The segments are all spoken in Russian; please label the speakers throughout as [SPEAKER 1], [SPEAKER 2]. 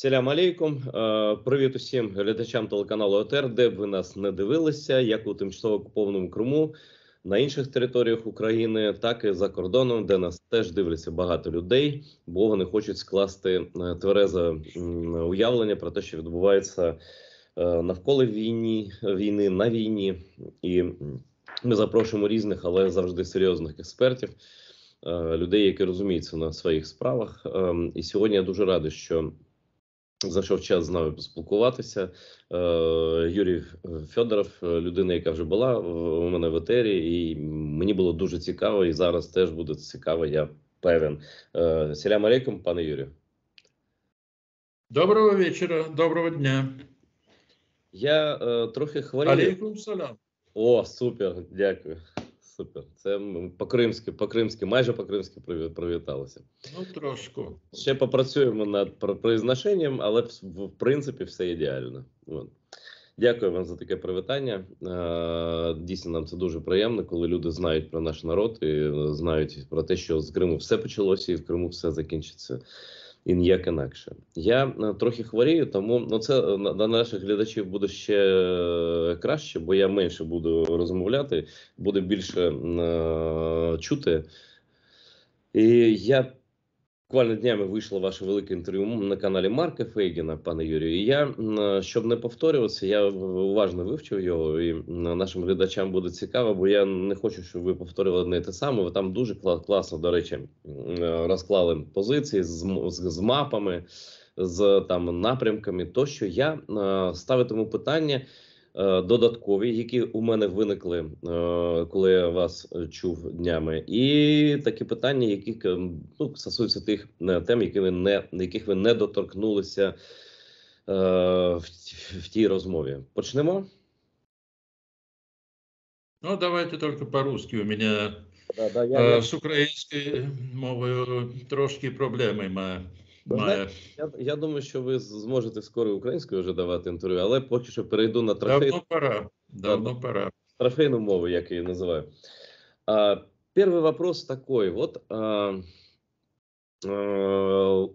[SPEAKER 1] Селям алейкум. Привіт усім глядачам телеканалу ОТР, де б ви нас не дивилися, як у тимчасово окупованому Криму, на інших територіях України, так і за кордоном, де нас теж дивляться багато людей, бо вони хочуть скласти тверезе уявлення про те, що відбувається навколо війни, на війні. І ми запрошуємо різних, але завжди серйозних експертів, людей, які розуміються на своїх справах. І сьогодні я дуже радий, що знайшов час з нами поспілкуватися. Юрій Федоров, людина, яка вже була у мене в етері, і мені було дуже цікаво, і зараз теж буде цікаво, я певен. Селям алейкум, пане Юрію.
[SPEAKER 2] Доброго вечора, доброго дня.
[SPEAKER 1] Я трохи хворію.
[SPEAKER 2] Алейкум салям.
[SPEAKER 1] О, супер, дякую. Супер. Це по-кримськи, майже по-кримськи привіталося.
[SPEAKER 2] Ну, трошку.
[SPEAKER 1] Ще попрацюємо над произношенням, але в принципі все ідеально. От. Дякую вам за таке привітання. Дійсно, нам це дуже приємно, коли люди знають про наш народ і знають про те, що з Криму все почалося і в Криму все закінчиться. І ніяк інакше. Я трохи хворію, тому це на наших глядачів буде ще краще, бо я менше буду розмовляти, буде більше чути. І я буквально днями вийшло ваше велике інтерв'ю на каналі Марка Фейгіна, пане Юрію. І я, щоб не повторюватися, я уважно вивчив його, і нашим глядачам буде цікаво, бо я не хочу, щоб ви повторювали одне і те саме. Ви там дуже класно, до речі, розклали позиції з мапами, з там напрямками, тощо. Я ставитиму питання додаткові, які у мене виникли, коли я вас чув днями, і такі питання, які стосуються тих тем, яких ви не доторкнулися в тій розмові. Почнемо?
[SPEAKER 2] Ну, давайте только по-русски. У меня с українською мовою трошки проблеми має.
[SPEAKER 1] Я думаю, що ви зможете скоро українською вже давати інтерв'ю, але поки що перейду на
[SPEAKER 2] Давно пора.
[SPEAKER 1] Трофейную мову, як я ее называю. Первый вопрос такой. Вот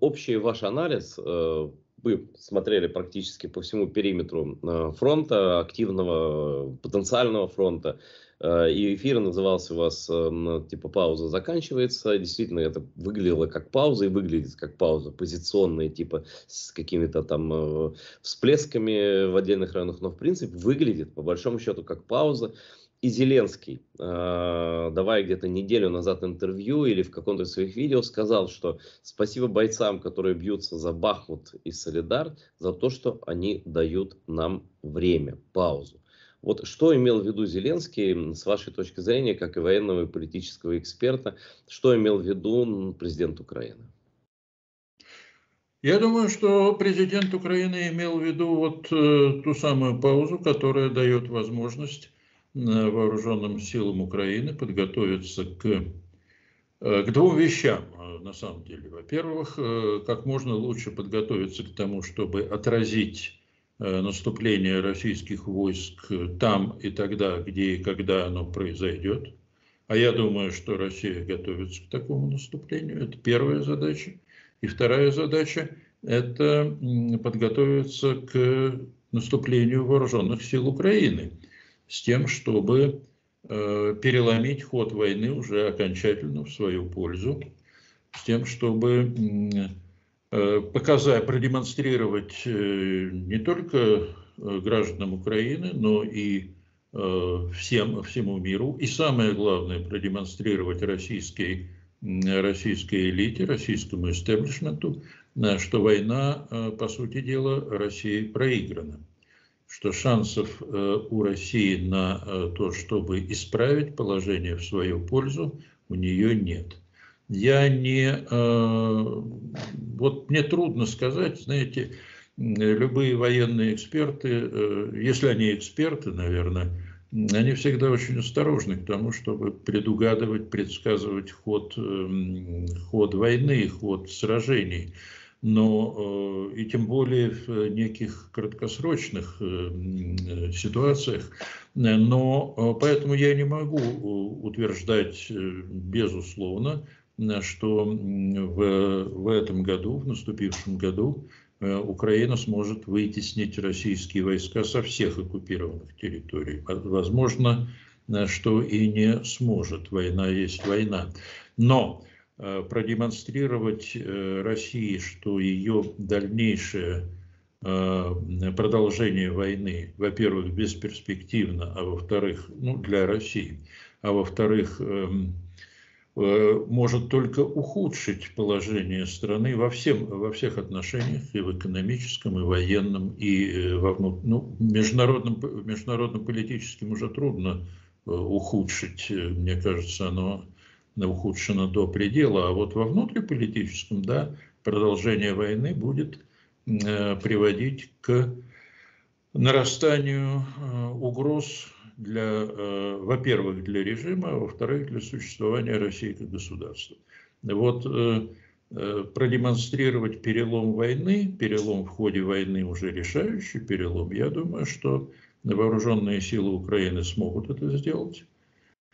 [SPEAKER 1] общий ваш анализ. Вы смотрели практически по всему периметру фронта, активного потенциального фронта. И эфир назывался у вас типа «Пауза заканчивается». Действительно, это выглядело как пауза и выглядит как пауза. Позиционные, типа с какими-то там всплесками в отдельных районах. Но в принципе выглядит по большому счету как пауза. И Зеленский, давая где-то неделю назад интервью или в каком-то из своих видео, сказал, что спасибо бойцам, которые бьются за Бахмут и Солидар, за то, что они дают нам время, паузу. Вот что имел в виду Зеленский, с вашей точки зрения, как и военного и политического эксперта, что имел в виду президент Украины?
[SPEAKER 2] Я думаю, что президент Украины имел в виду вот ту самую паузу, которая дает возможность вооруженным силам Украины подготовиться к двум вещам, на самом деле. Во-первых, как можно лучше подготовиться к тому, чтобы отразить наступление российских войск там и тогда, где и когда оно произойдет. А я думаю, что Россия готовится к такому наступлению. Это первая задача. И вторая задача – это подготовиться к наступлению вооруженных сил Украины с тем, чтобы переломить ход войны уже окончательно в свою пользу, с тем, чтобы продемонстрировать не только гражданам Украины, но и всему миру, и самое главное, продемонстрировать российской элите, российскому истеблишменту, что война, по сути дела, Россией проиграна, что шансов у России на то, чтобы исправить положение в свою пользу, у нее нет. Вот мне трудно сказать, знаете, любые военные эксперты, если они эксперты, наверное, они всегда очень осторожны к тому, чтобы предугадывать, предсказывать ход войны, ход сражений. Но и тем более в неких краткосрочных ситуациях. Но поэтому я не могу утверждать безусловно, что в этом году, в наступившем году, Украина сможет вытеснить российские войска со всех оккупированных территорий. Возможно, что и не сможет. Война есть война. Но продемонстрировать России, что ее дальнейшее продолжение войны, во-первых, бесперспективно, а во-вторых, ну, для России, а во-вторых, может только ухудшить положение страны во всех отношениях, и в экономическом, и военном, и в международно-политическом уже трудно ухудшить. Мне кажется, оно ухудшено до предела. А вот во внутриполитическом, да, продолжение войны будет приводить к нарастанию угроз во-первых, для режима, а во-вторых, для существования России как государства. Вот продемонстрировать перелом войны, перелом в ходе войны уже решающий перелом, я думаю, что вооруженные силы Украины смогут это сделать.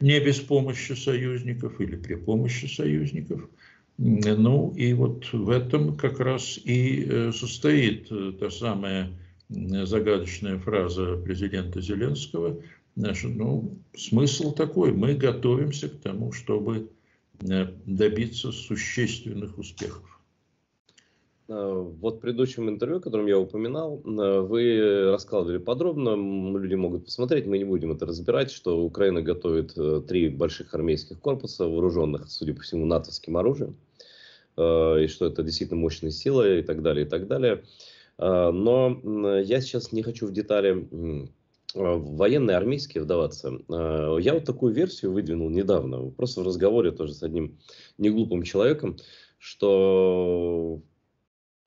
[SPEAKER 2] Не без помощи союзников или при помощи союзников. Ну и вот в этом как раз и состоит та самая загадочная фраза президента Зеленского. Ну, смысл такой: мы готовимся к тому, чтобы добиться существенных успехов.
[SPEAKER 1] Вот в предыдущем интервью, которым я упоминал, вы рассказывали подробно, люди могут посмотреть, мы не будем это разбирать, что Украина готовит 3 больших армейских корпуса, вооруженных, судя по всему, натовским оружием, и что это действительно мощная сила и так далее, и так далее. Но я сейчас не хочу в детали военные, армейские вдаваться. Я вот такую версию выдвинул недавно, просто в разговоре тоже с одним неглупым человеком, что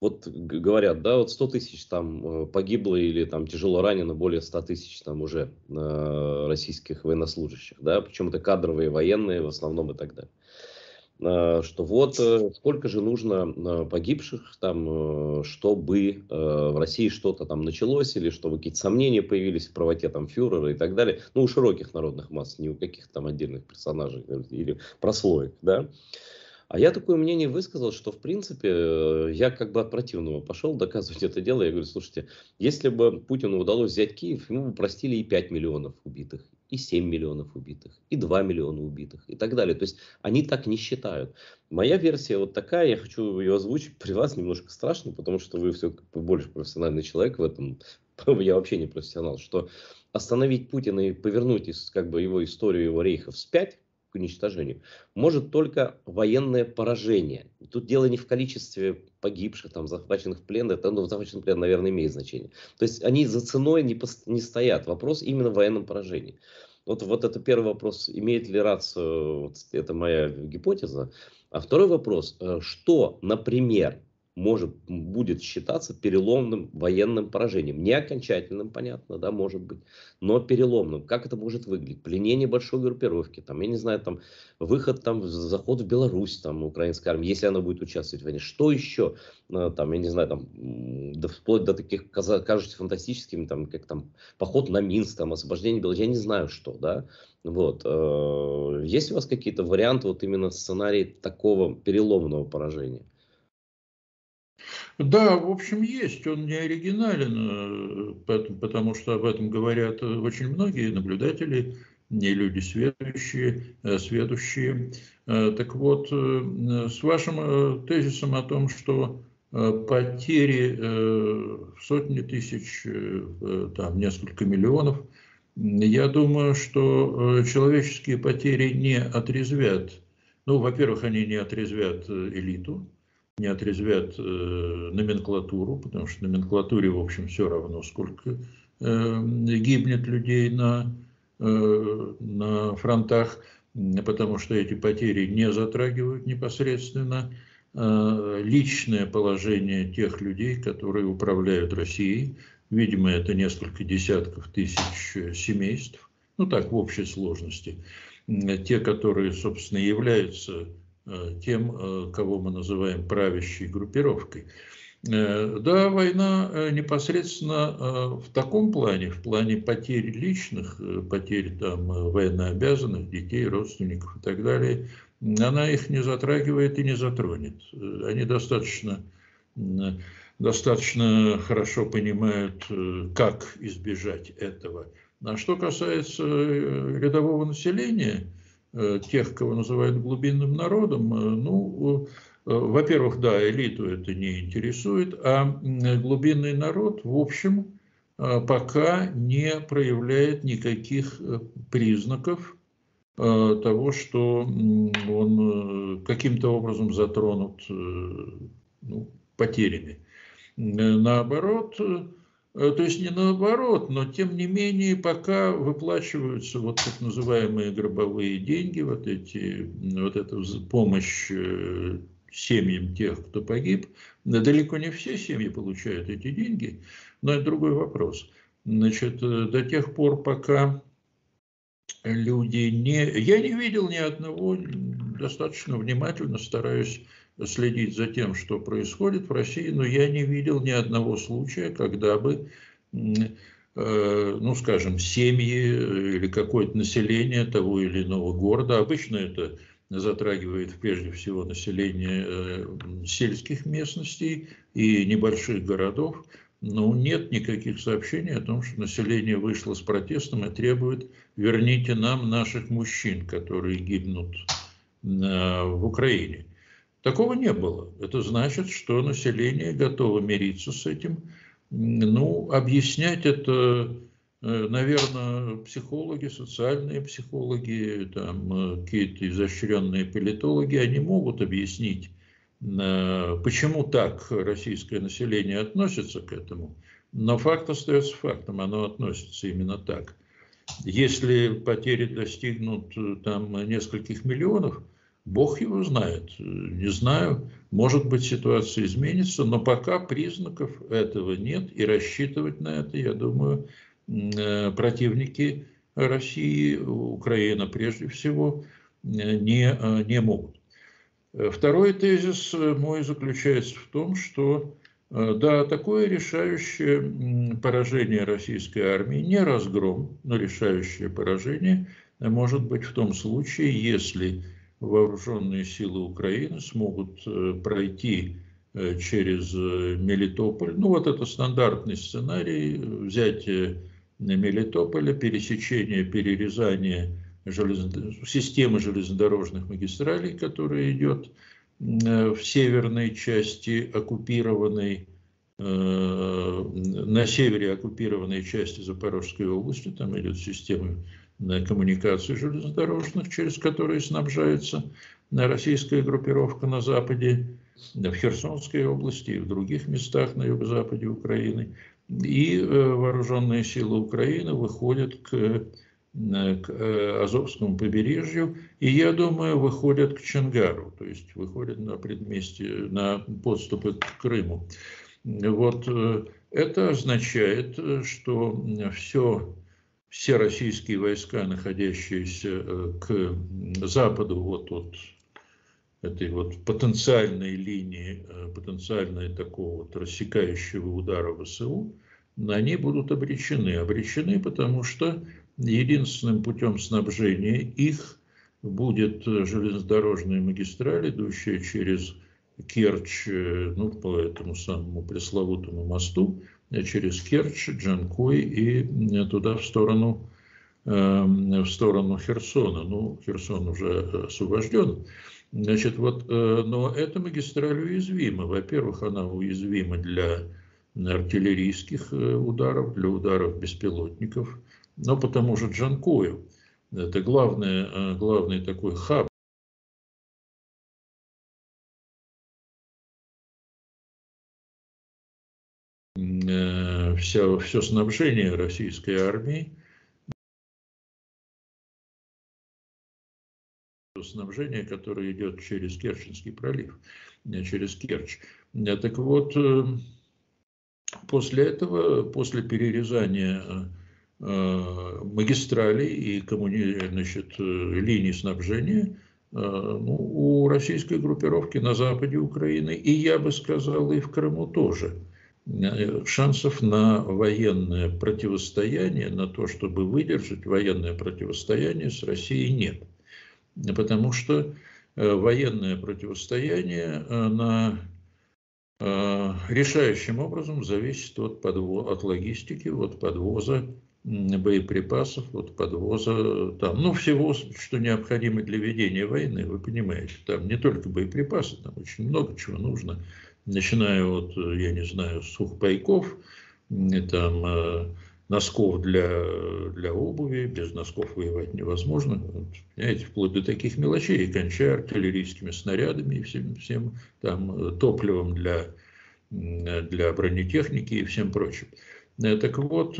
[SPEAKER 1] вот говорят, да, вот 100 тысяч там погибло или там тяжело ранено, более 100 тысяч там уже российских военнослужащих, да, причем это кадровые военные в основном и так далее. Что вот сколько же нужно погибших там, чтобы в России что-то там началось, или чтобы какие-то сомнения появились в правоте там фюрера и так далее. Ну, у широких народных масс, не у каких-то там отдельных персонажей или прослоек, да. А я такое мнение высказал, что в принципе я как бы от противного пошел доказывать это дело. Я говорю, слушайте, если бы Путину удалось взять Киев, ему бы простили и 5 миллионов убитых, и 7 миллионов убитых, и 2 миллиона убитых, и так далее. То есть они так не считают. Моя версия вот такая, я хочу ее озвучить при вас, немножко страшно, потому что вы все больше профессиональный человек в этом. Я вообще не профессионал, что остановить Путина и повернуть как бы его историю, его рейха вспять, к уничтожению, может только военное поражение. Тут дело не в количестве погибших, там, захваченных в плен, это, ну, захваченный в плен, наверное, имеет значение. То есть они за ценой не стоят. Вопрос именно в военном поражении. Вот это первый вопрос, имеет ли рацию, вот это моя гипотеза. А второй вопрос, что, например, будет считаться переломным военным поражением. Не окончательным, понятно, да, может быть, но переломным. Как это может выглядеть? Пленение большой группировки, там, я не знаю, там, выход, там, заход в Беларусь, там, украинской армии, если она будет участвовать в войне. Что еще? Там, я не знаю, там, вплоть до таких, кажущихся фантастическими, там, как там, поход на Минск, там, освобождение Беларуси, я не знаю, что, да. Вот. Есть у вас какие-то варианты, вот именно сценарий такого переломного поражения?
[SPEAKER 2] Да, в общем, есть. Он не оригинален, потому что об этом говорят очень многие наблюдатели, не люди сведущие. Так вот, с вашим тезисом о том, что потери в сотни тысяч, там, несколько миллионов, я думаю, что человеческие потери не отрезвят. Ну, во-первых, они не отрезвят элиту, не отрезвят номенклатуру, потому что номенклатуре, в общем, все равно, сколько гибнет людей на фронтах, потому что эти потери не затрагивают непосредственно личное положение тех людей, которые управляют Россией. Видимо, это несколько десятков тысяч семейств, ну так, в общей сложности. Те, которые, собственно, являются тем, кого мы называем правящей группировкой. Да, война непосредственно в таком плане, в плане потерь личных, потерь там военнообязанных, детей, родственников и так далее, она их не затрагивает и не затронет. Они достаточно достаточно хорошо понимают, как избежать этого. А что касается рядового населения, тех, кого называют глубинным народом, ну, во-первых, да, элиту это не интересует, а глубинный народ, в общем, пока не проявляет никаких признаков того, что он каким-то образом затронут, ну, потерями. Наоборот, то есть не наоборот, но тем не менее пока выплачиваются вот так называемые гробовые деньги, вот эта помощь семьям тех, кто погиб. Далеко не все семьи получают эти деньги, но это другой вопрос. Значит, до тех пор, пока люди не... Я не видел ни одного, достаточно внимательно стараюсь следить за тем, что происходит в России, но я не видел ни одного случая, когда бы, ну, скажем, семьи или какое-то население того или иного города, обычно это затрагивает прежде всего население сельских местностей и небольших городов, но нет никаких сообщений о том, что население вышло с протестом и требует: верните нам наших мужчин, которые гибнут в Украине. Такого не было. Это значит, что население готово мириться с этим. Ну, объяснять это, наверное, психологи, социальные психологи, там, какие-то изощренные политологи, они могут объяснить, почему так российское население относится к этому. Но факт остается фактом, оно относится именно так. Если потери достигнут там нескольких миллионов, Бог его знает, не знаю, может быть, ситуация изменится, но пока признаков этого нет, и рассчитывать на это, я думаю, противники России, Украина прежде всего, не могут. Второй тезис мой заключается в том, что да, такое решающее поражение российской армии, не разгром, но решающее поражение, может быть в том случае, если вооруженные силы Украины смогут пройти через Мелитополь. Ну, вот это стандартный сценарий: взятие Мелитополя, пересечение, перерезание системы железнодорожных магистралей, которая идет в северной части оккупированной, на севере оккупированной части Запорожской области. Там идет система коммуникаций железнодорожных, через которые снабжается российская группировка на западе, в Херсонской области и в других местах на юго-западе Украины. И вооруженные силы Украины выходят к Азовскому побережью, и, я думаю, выходят к Чонгару, то есть выходят на предместье, на подступы к Крыму. Вот это означает, что все российские войска, находящиеся к западу вот от этой вот потенциальной линии, потенциальной такого вот рассекающего удара ВСУ, они будут обречены. Обречены, потому что единственным путем снабжения их будет железнодорожная магистраль, идущая через Керчь, ну, по этому самому пресловутому мосту, через Керчь, Джанкой и туда в сторону Херсона. Ну, Херсон уже освобожден. Значит, вот, но эта магистраль уязвима. Во-первых, она уязвима для артиллерийских ударов, для ударов беспилотников, но по тому же Джанкою. Это главный такой хаб. Все снабжение российской армии, снабжение, которое идет через Керченский пролив, через Керчь. Так вот, после этого, после перерезания магистралей и линий снабжения, ну, у российской группировки на западе Украины, и я бы сказал, и в Крыму тоже, шансов на военное противостояние, на то, чтобы выдержать военное противостояние с Россией, нет. Потому что военное противостояние на решающим образом зависит от логистики, от подвоза боеприпасов, от подвоза там, ну, всего, что необходимо для ведения войны, вы понимаете. Там не только боеприпасы, там очень много чего нужно, начиная от, я не знаю, сухпайков, там, носков для обуви, без носков воевать невозможно, понимаете, вплоть до таких мелочей, и кончая артиллерийскими снарядами и всем там, топливом для бронетехники и всем прочим. Так вот,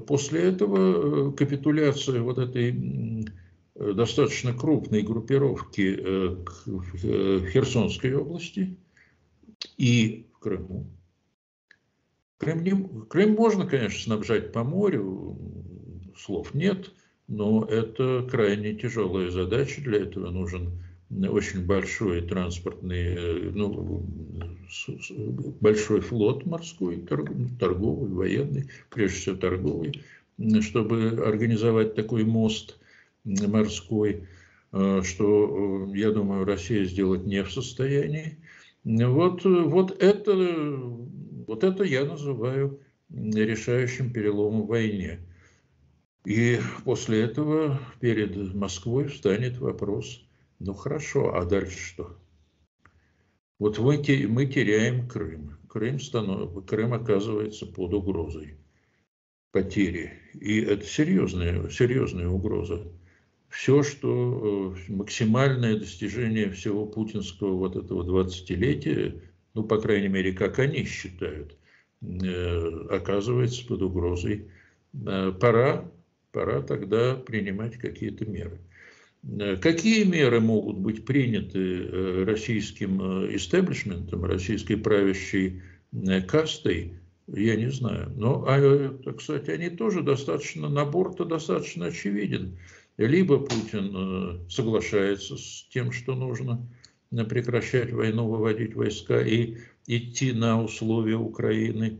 [SPEAKER 2] после этого капитуляция вот этой достаточно крупной группировки в Херсонской области и в Крыму. Крым можно, конечно, снабжать по морю, слов нет, но это крайне тяжелая задача. Для этого нужен очень большой транспортный, ну, большой флот морской, торговый, военный, прежде всего торговый, чтобы организовать такой мост морской, что, я думаю, Россия сделать не в состоянии. Вот это я называю решающим переломом в войне. И после этого перед Москвой встанет вопрос: ну хорошо, а дальше что? Вот мы теряем Крым. Крым оказывается под угрозой потери. И это серьезная угроза. Все, что максимальное достижение всего путинского вот этого 20-летия, ну, по крайней мере, как они считают, оказывается под угрозой. Пора тогда принимать какие-то меры. Какие меры могут быть приняты российским истеблишментом, российской правящей кастой, я не знаю. Но, кстати, они тоже набор-то достаточно очевиден. Либо Путин соглашается с тем, что нужно прекращать войну, выводить войска и идти на условия Украины,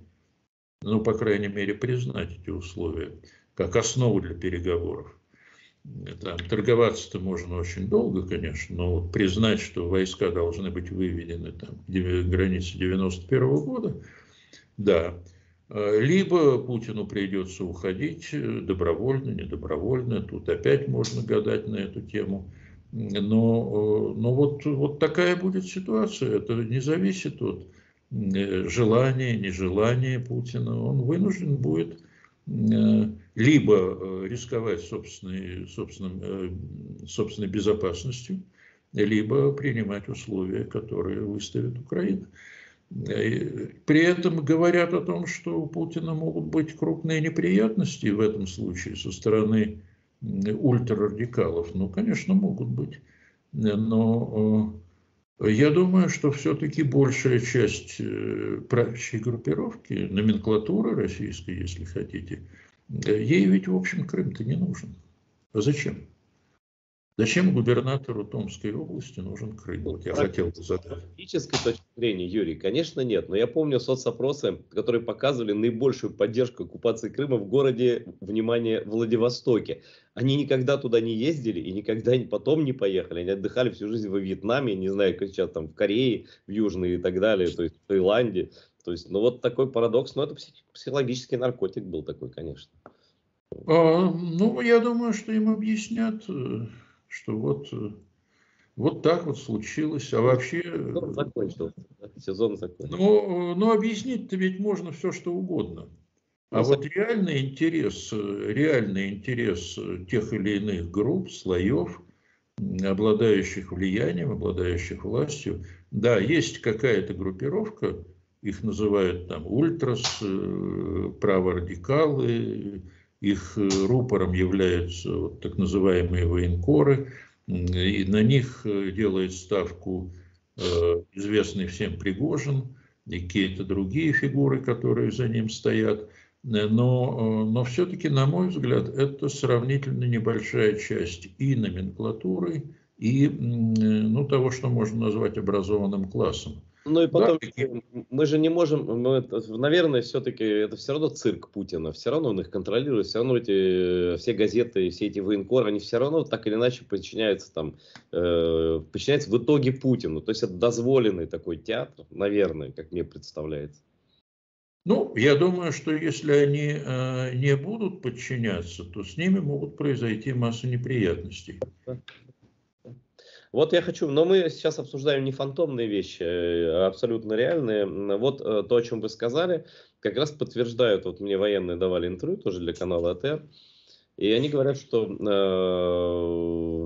[SPEAKER 2] ну, по крайней мере, признать эти условия как основу для переговоров. Там, торговаться-то можно очень долго, конечно, но признать, что войска должны быть выведены там, к границе 91 года, да. Либо Путину придется уходить добровольно, недобровольно, тут опять можно гадать на эту тему. Но вот такая будет ситуация, это не зависит от желания, нежелания Путина. Он вынужден будет либо рисковать собственной безопасностью, либо принимать условия, которые выставит Украина. При этом говорят о том, что у Путина могут быть крупные неприятности в этом случае со стороны ультрарадикалов. Ну, конечно, могут быть. Но я думаю, что все-таки большая часть правящей группировки, номенклатуры российской, если хотите, ей ведь, в общем, Крым-то не нужен. А зачем? Зачем губернатору Томской области нужен Крым? Вот я хотел бы задать.
[SPEAKER 1] С практической точки зрения, Юрий, конечно, нет. Но я помню соцопросы, которые показывали наибольшую поддержку оккупации Крыма в городе, внимание, Владивостоке. Они никогда туда не ездили и никогда потом не поехали. Они отдыхали всю жизнь во Вьетнаме, не знаю, как сейчас там в Корее, в Южной и так далее, то есть в Таиланде. То есть, ну вот такой парадокс, но это психологический наркотик был такой, конечно.
[SPEAKER 2] Ну, я думаю, что им объяснят, что вот так вот случилось, а вообще...
[SPEAKER 1] Сезон закончился. Сезон закончился.
[SPEAKER 2] Но объяснить-то ведь можно все, что угодно. А вот реальный интерес тех или иных групп, слоев, обладающих влиянием, обладающих властью, да, есть какая-то группировка, их называют там ультрас, праворадикалы, их рупором являются вот так называемые военкоры, и на них делает ставку известный всем Пригожин и какие-то другие фигуры, которые за ним стоят. Но все-таки, на мой взгляд, это сравнительно небольшая часть и номенклатуры, и того, что можно назвать образованным классом.
[SPEAKER 1] Ну и
[SPEAKER 2] Да,
[SPEAKER 1] потом, мы же не можем, наверное, все-таки это все равно цирк Путина, все равно он их контролирует, все равно эти все газеты, все эти военкоры, они все равно так или иначе подчиняются там, подчиняются в итоге Путину. То есть это дозволенный такой театр, наверное, как мне представляется.
[SPEAKER 2] ну, я думаю, что если они не будут подчиняться, то с ними могут произойти масса неприятностей.
[SPEAKER 1] Вот я хочу, но мы сейчас обсуждаем не фантомные вещи, а абсолютно реальные. Вот то, о чем вы сказали, как раз подтверждают, вот мне военные давали интервью тоже для канала АТР, и они говорят, что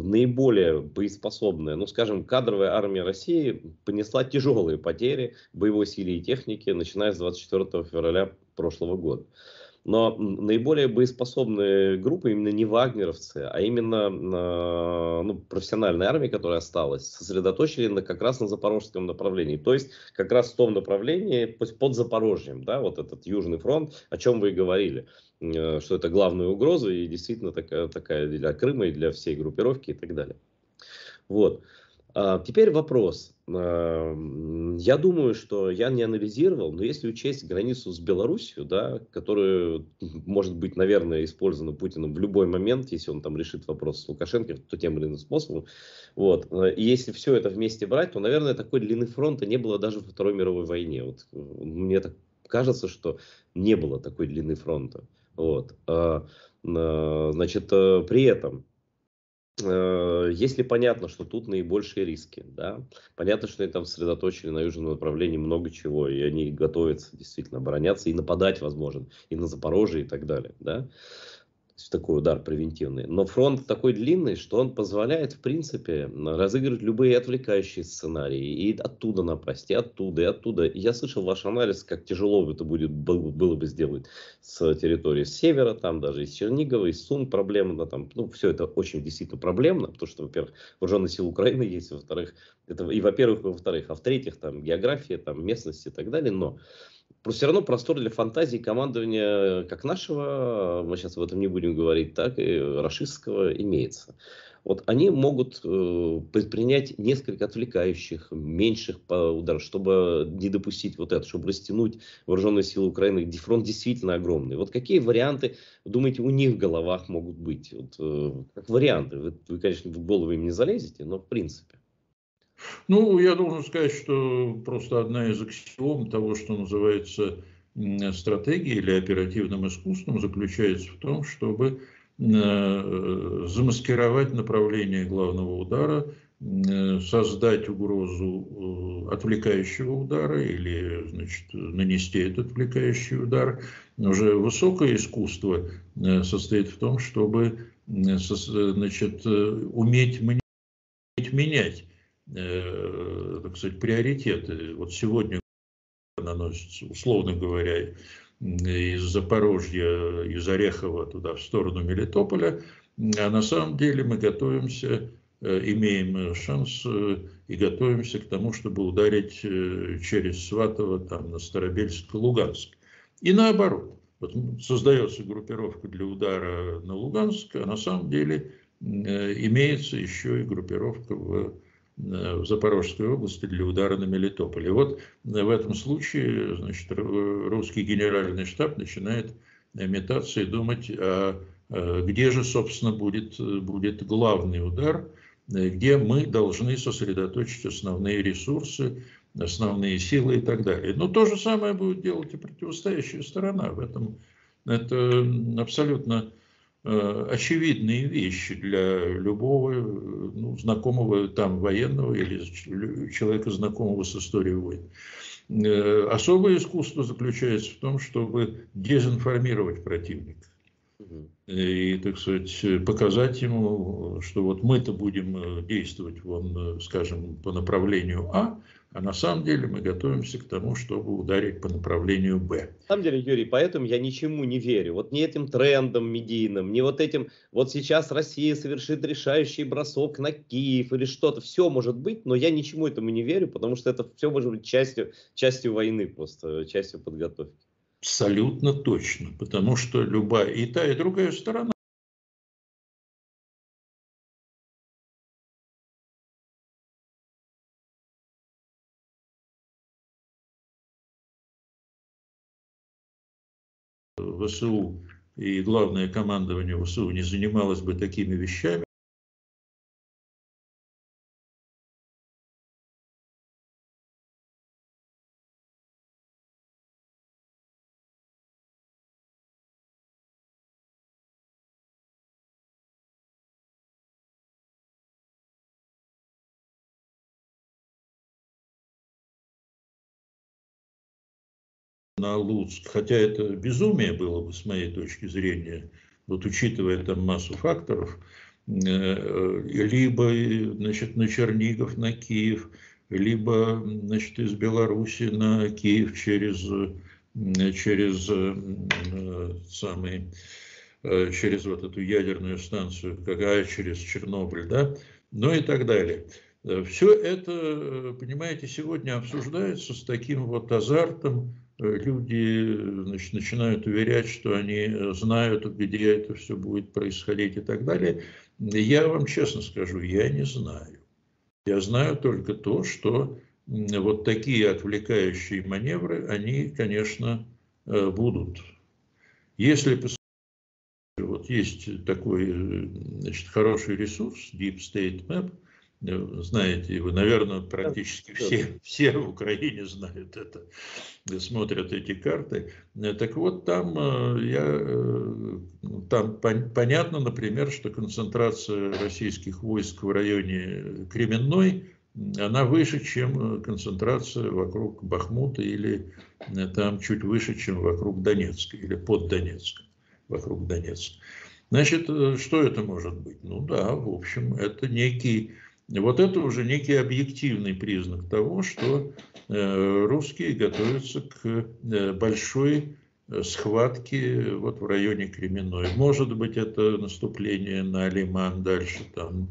[SPEAKER 1] наиболее боеспособная, ну скажем, кадровая армия России понесла тяжелые потери боевой силе и технике, начиная с 24 февраля прошлого года. Но наиболее боеспособные группы именно не вагнеровцы, а именно ну, профессиональная армия, которая осталась, сосредоточили как раз на запорожском направлении. То есть как раз в том направлении под Запорожьем, да, вот этот Южный фронт, о чем вы и говорили, что это главная угроза и действительно такая для Крыма и для всей группировки и так далее. Вот. Теперь вопрос. Я думаю, что я не анализировал, но если учесть границу с Белоруссией, да, которая может быть, наверное, использована Путиным в любой момент, если он там решит вопрос с Лукашенко, то тем или иным способом. Вот. И если все это вместе брать, то, наверное, такой длины фронта не было даже во Второй мировой войне. Вот. Мне так кажется, что не было такой длины фронта. Вот. Значит, при этом если понятно, что тут наибольшие риски, да, понятно, что они там сосредоточили на южном направлении много чего, и они готовятся действительно обороняться и нападать, возможно, и на Запорожье и так далее, да, то есть такой удар превентивный. Но фронт такой длинный, что он позволяет, в принципе, разыгрывать любые отвлекающие сценарии, и оттуда напасть, и оттуда, и оттуда. И я слышал ваш анализ, как тяжело это было бы сделать с территории с севера, там даже из Чернигова, из Сум проблемно, там, ну, все это очень действительно проблемно, потому что, во-первых, вооруженные силы Украины есть, во-вторых, это и во-первых, и во-вторых, а в-третьих, там, география, там, местность и так далее, но все равно простор для фантазии командования как нашего, мы сейчас об этом не будем говорить, так и рашистского имеется. Вот они могут предпринять несколько отвлекающих, меньших ударов, чтобы не допустить вот это, чтобы растянуть вооруженные силы Украины, где фронт действительно огромный. Вот какие варианты, думаете, у них в головах могут быть? Вот, как варианты. Вы, конечно, в голову им не залезете, но в принципе.
[SPEAKER 2] Ну, я должен сказать, что просто одна из аксиом того, что называется стратегией или оперативным искусством, заключается в том, чтобы замаскировать направление главного удара, создать угрозу отвлекающего удара или, значит, нанести этот отвлекающий удар. Уже высокое искусство состоит в том, чтобы, значит, уметь менять, так сказать, приоритеты. Вот сегодня наносится, условно говоря, из Запорожья, из Орехова туда в сторону Мелитополя, а на самом деле мы готовимся, имеем шанс и готовимся к тому, чтобы ударить через Сватово, там, на Старобельск, Луганск. И наоборот. Вот создается группировка для удара на Луганск, а на самом деле имеется еще и группировка в Запорожской области для удара на Мелитополь. И вот в этом случае, значит, русский генеральный штаб начинает метаться и думать, где же, собственно, будет главный удар, где мы должны сосредоточить основные ресурсы, основные силы и так далее. Но то же самое будет делать и противостоящая сторона. В этом это абсолютно очевидные вещи для любого, ну, знакомого там военного или человека, знакомого с историей войн. Особое искусство заключается в том, чтобы дезинформировать противника. И, так сказать, показать ему, что вот мы-то будем действовать, вон, скажем, по направлению А на самом деле мы готовимся к тому, чтобы ударить по направлению Б.
[SPEAKER 1] На самом деле, Юрий, поэтому я ничему не верю. Вот ни этим трендам медийным, ни вот этим, вот сейчас Россия совершит решающий бросок на Киев или что-то. Все может быть, но я ничему этому не верю, потому что это все может быть частью войны, просто частью подготовки.
[SPEAKER 2] Абсолютно точно, потому что любая и та, и другая сторона ВСУ и главное командование ВСУ не занималось бы такими вещами, на Луцк, хотя это безумие было бы с моей точки зрения, вот учитывая там массу факторов, либо, значит, на Чернигов, на Киев, либо, значит, из Беларуси на Киев через через вот эту ядерную станцию, через Чернобыль, да, ну и так далее. Все это, понимаете, сегодня обсуждается с таким вот азартом. Люди, значит, начинают уверять, что они знают, где это все будет происходить и так далее. Я вам честно скажу, я не знаю. Я знаю только то, что вот такие отвлекающие маневры, они, конечно, будут. Если вот есть такой, значит, хороший ресурс, Deep State Map, знаете его, наверное, практически все в Украине знают это, смотрят эти карты. Так вот, там, там понятно, например, что концентрация российских войск в районе Кременной, она выше, чем концентрация вокруг Бахмута или там чуть выше, чем вокруг Донецка или под Донецком, вокруг Донецка. Значит, что это может быть? Ну да, в общем, это некий... Вот это уже некий объективный признак того, что русские готовятся к большой схватке вот в районе Кременной. Может быть, это наступление на Лиман, дальше там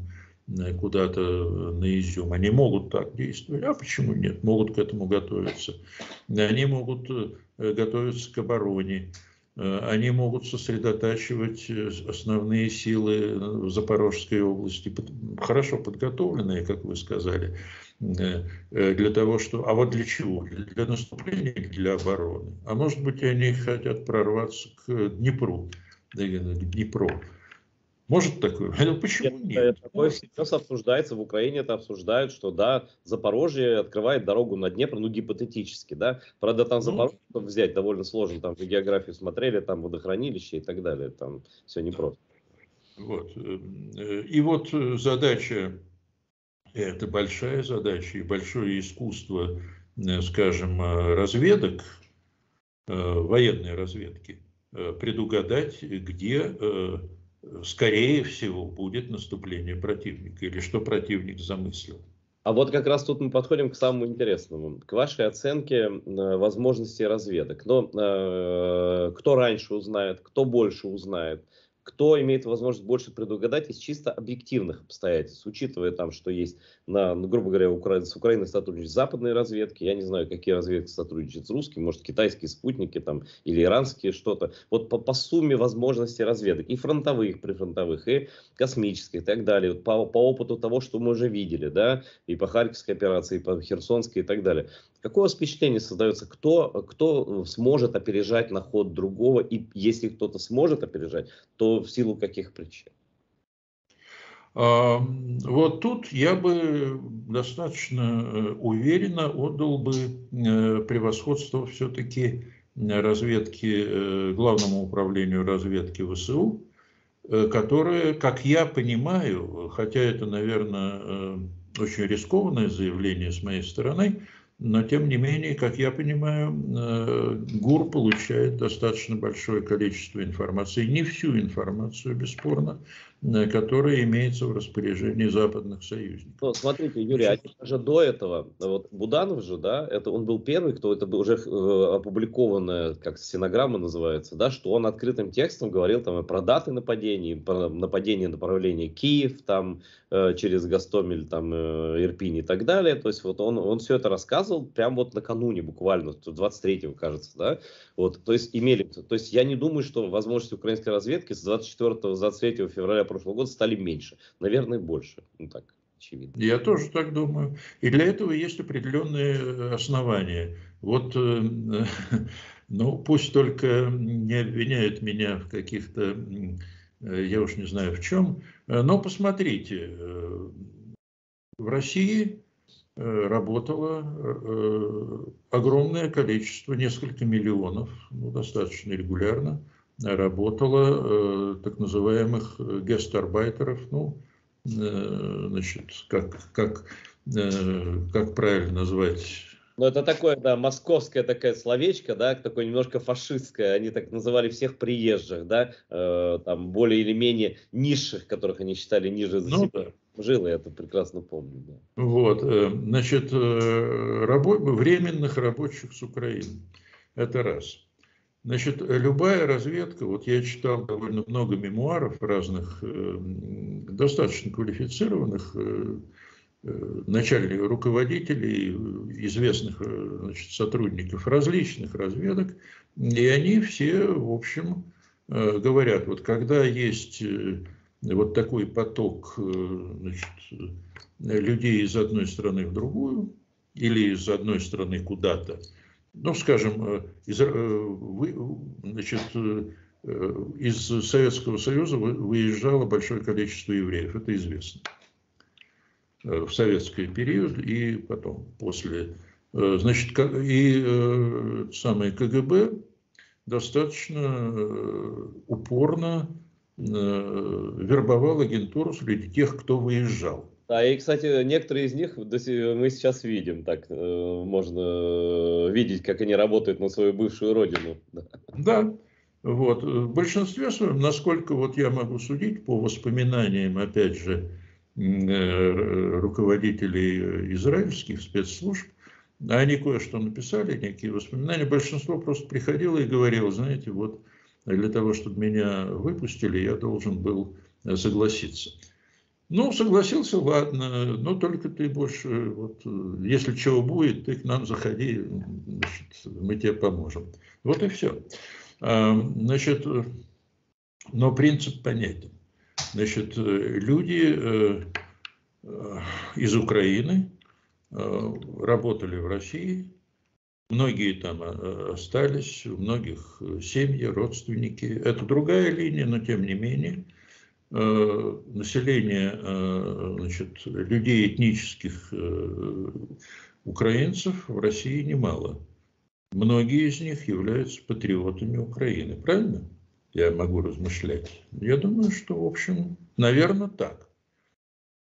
[SPEAKER 2] куда-то на Изюм. Они могут так действовать. А почему нет? Могут к этому готовиться. Они могут готовиться к обороне. Они могут сосредотачивать основные силы в Запорожской области, хорошо подготовленные, как вы сказали, для того, что... А вот для чего? Для наступления или для обороны? А может быть, они хотят прорваться к Днепру, к Днепру. Может такое? Почему нет?
[SPEAKER 1] Такое сейчас обсуждается в Украине, это обсуждают, что да, Запорожье открывает дорогу на Днепр, ну гипотетически, да. Правда, там Запорожье взять довольно сложно, там в географию смотрели, там водохранилище и так далее, там все непросто.
[SPEAKER 2] Вот. И вот задача, это большая задача и большое искусство, скажем, разведок, военной разведки, предугадать, где скорее всего будет наступление противника или что противник замыслил.
[SPEAKER 1] А вот как раз тут мы подходим к самому интересному, к вашей оценке возможностей разведок. Но кто раньше узнает, кто больше узнает, кто имеет возможность больше предугадать из чисто объективных обстоятельств, учитывая там, что есть, грубо говоря, с Украиной сотрудничают западные разведки, я не знаю, какие разведки сотрудничают с русскими, может, китайские спутники там или иранские что-то. Вот по сумме возможностей разведок, и фронтовых, прифронтовых, и космических, и так далее, вот по опыту того, что мы уже видели, да, и по Харьковской операции, и по Херсонской и так далее. Какое у вас впечатление создается, кто сможет опережать на ход другого, и если кто-то сможет опережать, то в силу каких причин?
[SPEAKER 2] Вот тут я бы достаточно уверенно отдал бы превосходство все-таки разведки, Главному управлению разведки ВСУ, которое, как я понимаю, хотя это, наверное, очень рискованное заявление с моей стороны, но тем не менее, как я понимаю, ГУР получает достаточно большое количество информации, не всю информацию, бесспорно, которая имеется в распоряжении западных союзников.
[SPEAKER 1] Ну, смотрите, Юрий, а даже до этого, вот Буданов же, да, это он был первый, кто это был уже опубликованная, как стенограмма называется, да, что он открытым текстом говорил там про даты нападений, про нападение направления Киев, там через Гостомель, там Ирпень и так далее. То есть вот он все это рассказывал прямо вот накануне буквально, 23-го, кажется, да. Вот, то есть я не думаю, что возможности украинской разведки с 24-23 февраля прошлого года стали меньше. Наверное, больше. Ну так, очевидно.
[SPEAKER 2] Я тоже так думаю. И для этого есть определенные основания. Вот Ну, пусть только не обвиняют меня в каких-то, я уж не знаю в чем, но посмотрите, в России работало огромное количество, несколько миллионов, ну, достаточно регулярно, работало так называемых гестарбайтеров, ну, значит, как правильно назвать?
[SPEAKER 1] Ну, это такое, да, московское такое словечко, да, такое немножко фашистское. Они так называли всех приезжих, да, там более или менее низших, которых они считали ниже за
[SPEAKER 2] Ну
[SPEAKER 1] себя.
[SPEAKER 2] да.
[SPEAKER 1] Жил, я это прекрасно помню. Да.
[SPEAKER 2] Вот, значит, временных рабочих с Украины. Это раз. Значит, любая разведка, вот я читал довольно много мемуаров разных, достаточно квалифицированных начальников, руководителей, известных, значит, сотрудников различных разведок, и они все, в общем, говорят, вот когда есть вот такой поток, значит, людей из одной страны в другую, или из одной страны куда-то, ну, скажем, значит, из Советского Союза выезжало большое количество евреев, это известно, в советский период и потом, после. Значит, и самое КГБ достаточно упорно вербовал агентуру среди тех, кто выезжал.
[SPEAKER 1] Да, и, кстати, некоторые из них мы сейчас видим, так можно видеть, как они работают на свою бывшую родину.
[SPEAKER 2] Да, вот. В большинстве своем, насколько вот я могу судить по воспоминаниям, опять же, руководителей израильских спецслужб, они кое-что написали, некие воспоминания, большинство просто приходило и говорило, знаете, вот для того, чтобы меня выпустили, я должен был согласиться. Ну, согласился, ладно, но только ты больше, вот, если чего будет, ты к нам заходи, значит, мы тебе поможем. Вот и все. Значит, но принцип понятен. Значит, люди из Украины работали в России, многие там остались, у многих семьи, родственники. Это другая линия, но тем не менее. Население, значит, людей этнических украинцев в России немало. Многие из них являются патриотами Украины. Правильно? Я могу размышлять. Я думаю, что, в общем, наверное, так.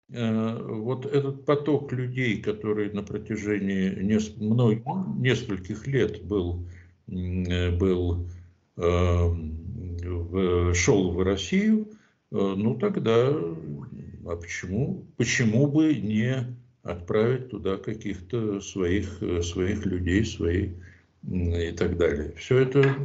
[SPEAKER 2] Вот этот поток людей, который на протяжении нескольких лет шел в Россию, ну тогда, а почему бы не отправить туда каких-то своих людей, и так далее. Все это.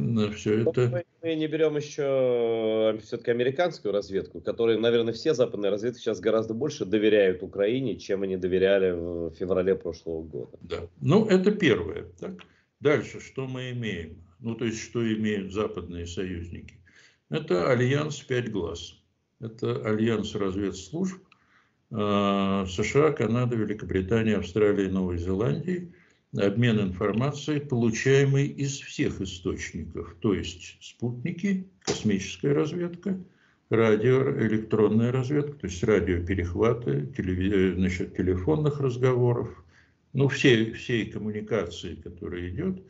[SPEAKER 1] Мы не берем еще все-таки американскую разведку, которой, наверное, все западные разведки сейчас гораздо больше доверяют Украине, чем они доверяли в феврале прошлого года.
[SPEAKER 2] Да. Ну, это первое. Так? Дальше, что мы имеем? Ну, то есть, что имеют западные союзники? Это альянс «Пять глаз». Это альянс разведслужб США, Канады, Великобритании, Австралии, Новой Зеландии. Обмен информацией, получаемый из всех источников, то есть спутники, космическая разведка, радиоэлектронная разведка, то есть радиоперехваты, значит, телефонных разговоров, ну, всей коммуникации, которая идет,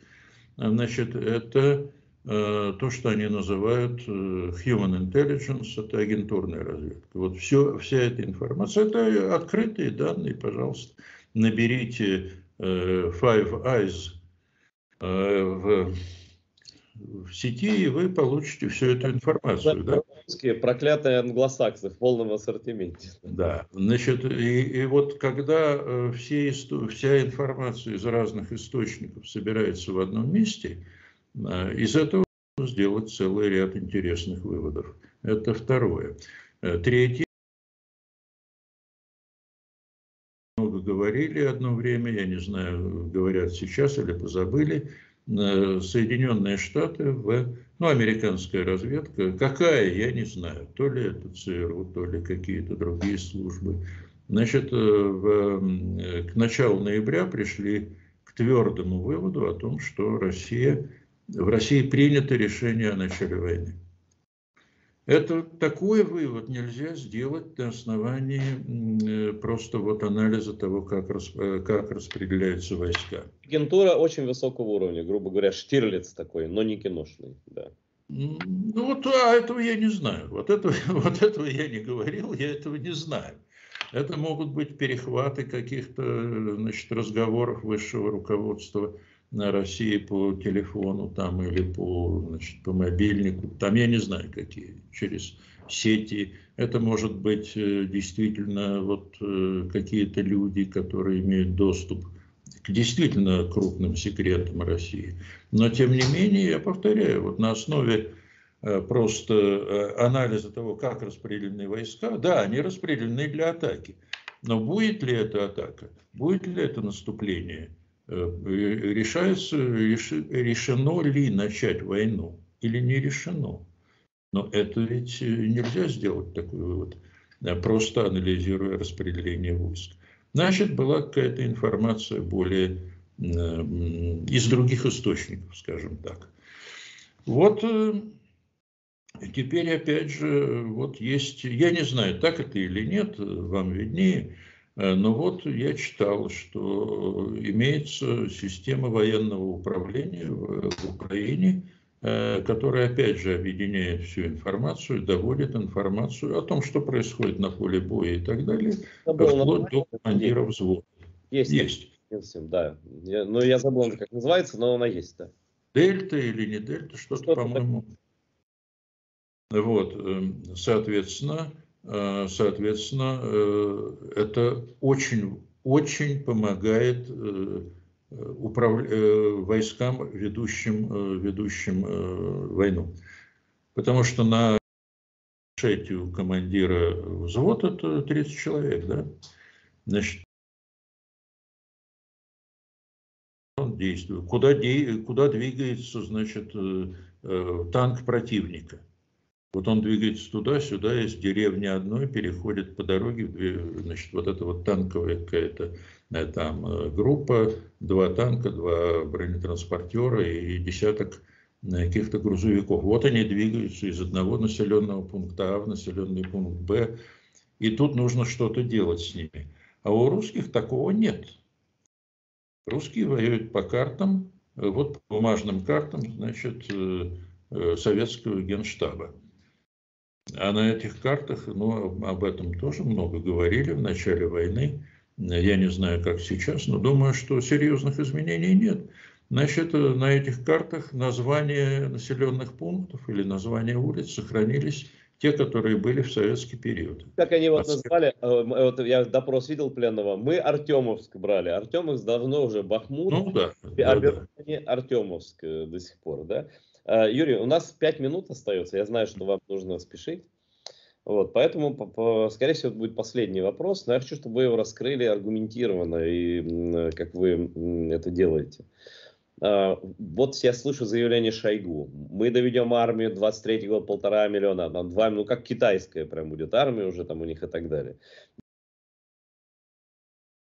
[SPEAKER 2] значит, это то, что они называют human intelligence, это агентурная разведка. Вот вся эта информация, это открытые данные, пожалуйста, наберите Five Eyes в сети, и вы получите всю эту информацию. Да?
[SPEAKER 1] Проклятые англосаксы в полном ассортименте.
[SPEAKER 2] Да, значит, и вот когда вся информация из разных источников собирается в одном месте, из этого можно сделать целый ряд интересных выводов. Это второе. Третье. Много говорили одно время, я не знаю, говорят сейчас или позабыли, Соединенные Штаты, американская разведка, какая, я не знаю, то ли это ЦРУ, то ли какие-то другие службы, значит, к началу ноября пришли к твердому выводу о том, что Россия в России принято решение о начале войны. Это такой вывод нельзя сделать на основании просто вот анализа того, как распределяются войска.
[SPEAKER 1] Агентура очень высокого уровня, грубо говоря, Штирлиц такой, но не киношный. Да.
[SPEAKER 2] Ну вот, этого я не знаю. Вот этого я не говорил, я этого не знаю. Это могут быть перехваты каких-то, значит, разговоров высшего руководства на России по телефону там, или значит, по мобильнику. Там я не знаю какие, через сети. Это может быть действительно вот какие-то люди, которые имеют доступ к действительно крупным секретам России. Но тем не менее, я повторяю, вот на основе просто анализа того, как распределены войска, да, они распределены для атаки. Но будет ли это атака, будет ли это наступление, решено ли начать войну или не решено. Но это ведь нельзя сделать такой вывод, просто анализируя распределение войск. Значит, была какая-то информация более из других источников, скажем так. Вот теперь опять же, вот есть, я не знаю, так это или нет, вам виднее, но вот я читал, что имеется система военного управления в Украине, которая опять же объединяет всю информацию, доводит информацию о том, что происходит на поле боя и так далее, вплоть до командира взвода.
[SPEAKER 1] Есть. Да. Я забыл, как называется, но она есть, да.
[SPEAKER 2] Дельта или не Дельта, что-то, по-моему. Вот, соответственно, это очень помогает войскам, ведущим войну. Потому что на шете у командира взвода это 30 человек, да? Значит, он действует. Куда двигается, значит, танк противника? Вот он двигается туда-сюда, из деревни одной переходит по дороге, значит, вот это вот танковая какая-то там группа, 2 танка, 2 бронетранспортера и десяток каких-то грузовиков. Вот они двигаются из одного населенного пункта А в населенный пункт Б, и тут нужно что-то делать с ними. А у русских такого нет. Русские воюют по картам, вот по бумажным картам, значит, советского генштаба. А на этих картах, ну, об этом тоже много говорили в начале войны. Я не знаю, как сейчас, но думаю, что серьезных изменений нет. Значит, на этих картах названия населенных пунктов или названия улиц сохранились те, которые были в советский период.
[SPEAKER 1] Как они вот назвали, вот я допрос видел пленного, мы Артемовск брали. Артемовск давно уже Бахмут,
[SPEAKER 2] ну, да,
[SPEAKER 1] Артемовск до сих пор, да? Юрий, у нас 5 минут остается, я знаю, что вам нужно спешить. Вот, поэтому, скорее всего, это будет последний вопрос, но я хочу, чтобы вы его раскрыли аргументированно, и как вы это делаете. Вот я слышу заявление Шойгу. Мы доведем армию 23 год 1,5 миллиона, там 2, ну как китайская прям будет армия уже там у них и так далее.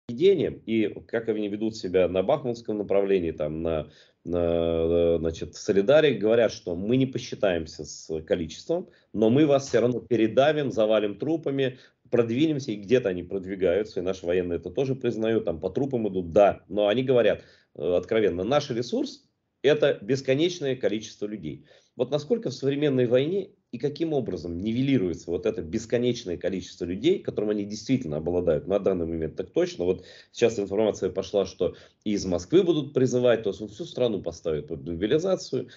[SPEAKER 1] И как они ведут себя на Бахмутском направлении, там значит, в Солидаре, говорят, что мы не посчитаемся с количеством, но мы вас все равно передавим, завалим трупами, продвинемся, и где-то они продвигаются, и наши военные это тоже признают, там по трупам идут, да, но они говорят откровенно, наш ресурс это бесконечное количество людей. Вот насколько в современной войне и каким образом нивелируется вот это бесконечное количество людей, которым они действительно обладают на данный момент, так точно. Вот сейчас информация пошла, что и из Москвы будут призывать, то есть всю страну поставят под мобилизацию.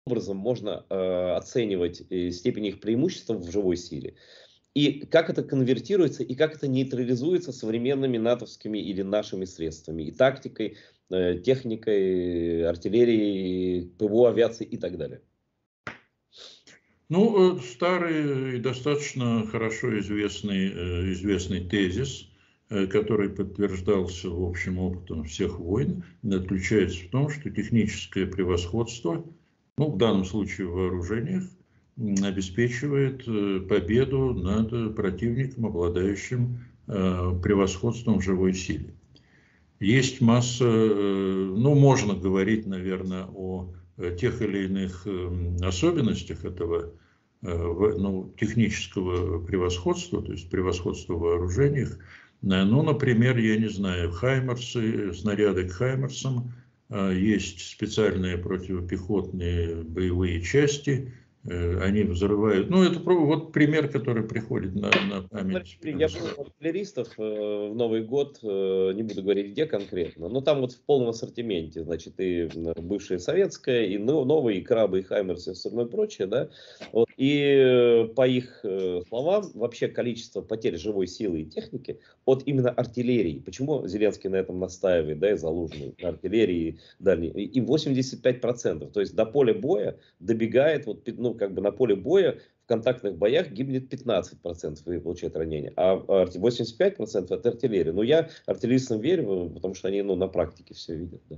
[SPEAKER 1] Образом можно оценивать степень их преимущества в живой силе. И как это конвертируется, и как это нейтрализуется современными натовскими или нашими средствами, и тактикой, техникой, артиллерией, ПВО, авиацией и так далее.
[SPEAKER 2] Ну, старый и достаточно хорошо известный тезис, который подтверждался, в общем, опытом всех войн, заключается в том, что техническое превосходство, ну, в данном случае в вооружениях, обеспечивает победу над противником, обладающим превосходством в живой силе. Есть масса, ну, можно говорить, наверное, о тех или иных особенностях этого технического превосходства, то есть превосходства в вооружениях. Ну, например, я не знаю, хаймерсы, снаряды к хаймерсам, есть специальные противопехотные боевые части, они взрывают. Ну, это вот пример, который приходит на память.
[SPEAKER 1] Я был у артиллеристов в Новый год, не буду говорить где конкретно, но там вот в полном ассортименте, значит, и бывшее советское, и новые, и крабы, и хаймерсы, и все остальное прочее, да. Вот. И по их словам, вообще количество потерь живой силы и техники от именно артиллерии. Почему Зеленский на этом настаивает, да, и Залужный, на артиллерии дальней, и 85%. То есть до поля боя добегает, вот, ну, как бы на поле боя в контактных боях гибнет 15% и получает ранения, а 85% от артиллерии. Но я артиллеристам верю, потому что они, ну, на практике все видят. Да.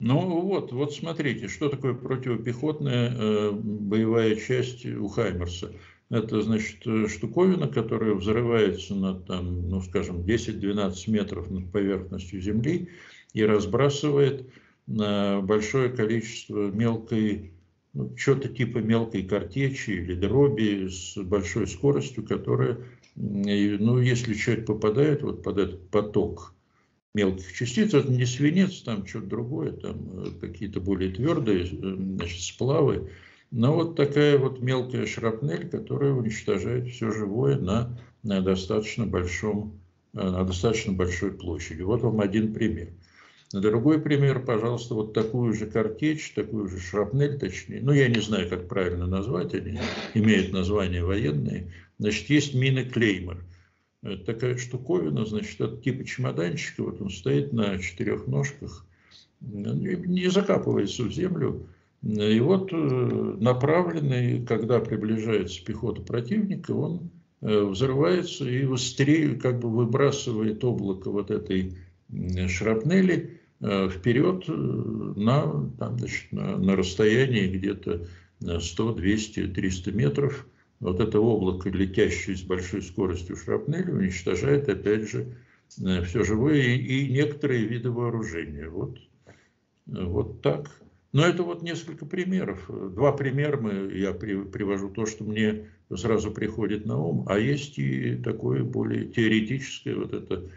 [SPEAKER 2] Ну вот смотрите, что такое противопехотная боевая часть у Хаймерса. Это, значит, штуковина, которая взрывается на, там, ну, скажем, 10-12 метров над поверхностью земли и разбрасывает на большое количество мелкой, ну, что-то типа мелкой картечи или дроби с большой скоростью, которая, ну, если человек попадает вот под этот поток мелких частиц, это не свинец, там что-то другое, там какие-то более твердые, значит, сплавы. Но вот такая вот мелкая шрапнель, которая уничтожает все живое на достаточно большой площади. Вот вам один пример. Другой пример, пожалуйста, вот такую же картечь, такую же шрапнель, точнее, ну, я не знаю, как правильно назвать, они имеют название военные. Значит, есть мины Клеймор. Это такая штуковина, значит, от типа чемоданчика, вот он стоит на 4 ножках, не закапывается в землю. И вот направленный, когда приближается пехота противника, он взрывается и как бы выбрасывает облако вот этой шрапнели вперед на расстоянии где-то 100, 200, 300 метров. Вот это облако, летящее с большой скоростью шрапнели, уничтожает, опять же, все живое и некоторые виды вооружения. Вот так. Но это вот несколько примеров. Два примера я привожу то, что мне сразу приходит на ум, а есть и такое более теоретическое вот это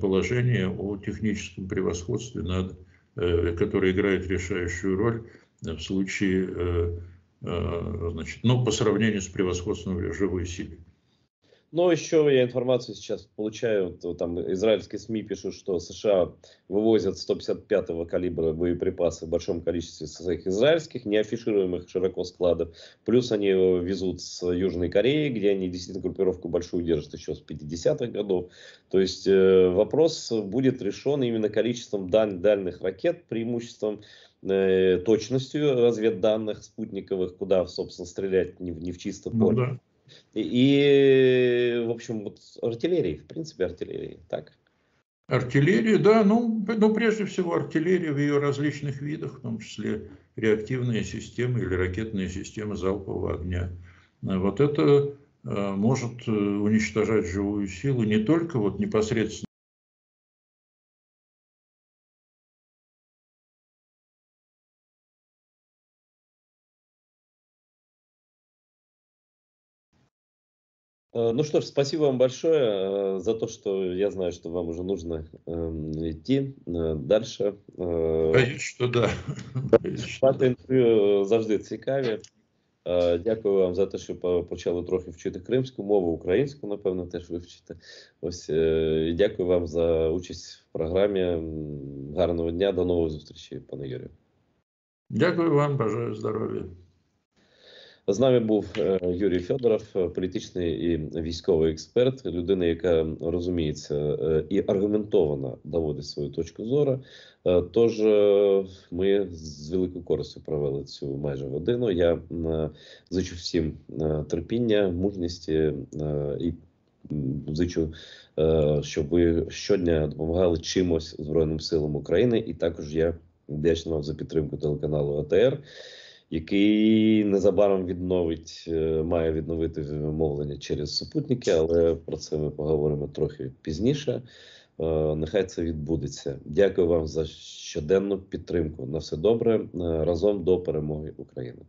[SPEAKER 2] положение о техническом превосходстве, которое играет решающую роль в случае, значит, ну, по сравнению с превосходством в живой силе.
[SPEAKER 1] Но еще я информацию сейчас получаю, там израильские СМИ пишут, что США вывозят 155-го калибра боеприпасы в большом количестве своих израильских, неафишируемых широко складов. Плюс они везут с Южной Кореи, где они действительно группировку большую держат еще с 50-х годов. То есть вопрос будет решен именно количеством дальних ракет, преимуществом точностью разведданных спутниковых, куда, собственно, стрелять не в чисто поле.
[SPEAKER 2] Ну, да.
[SPEAKER 1] И, в общем, вот артиллерии, в принципе, артиллерии, так?
[SPEAKER 2] Артиллерия, да, ну, прежде всего артиллерия в ее различных видах, в том числе реактивные системы или ракетные системы залпового огня. Вот это может уничтожать живую силу не только вот непосредственно.
[SPEAKER 1] Ну что ж, спасибо вам большое за то, что я знаю, что вам уже нужно идти дальше.
[SPEAKER 2] Боюсь, что да.
[SPEAKER 1] Ваше інтерв'ю завжди цікаві. Дякую вам за те, що почали трохи вчити кримську мову, українську, напевно, теж вивчити. Ось, дякую вам за участь в програмі. Гарного дня, до нових зустрічей, пане Юрію.
[SPEAKER 2] Дякую вам, бажаю здоров'я.
[SPEAKER 1] З нами був Юрій Федоров, політичний і військовий експерт, людина, яка розуміється і аргументовано доводить свою точку зору. Тож ми з великою користю провели цю майже годину. Я зичу всім терпіння, мужності і зичу, щоб ви щодня допомагали чимось Збройним силам України. І також я вдячний вам за підтримку телеканалу АТР. який незабаром має відновити мовлення через супутники, але про це ми поговоримо трохи пізніше. Нехай це відбудеться. Дякую вам за щоденну підтримку. На все добре. Разом до перемоги України.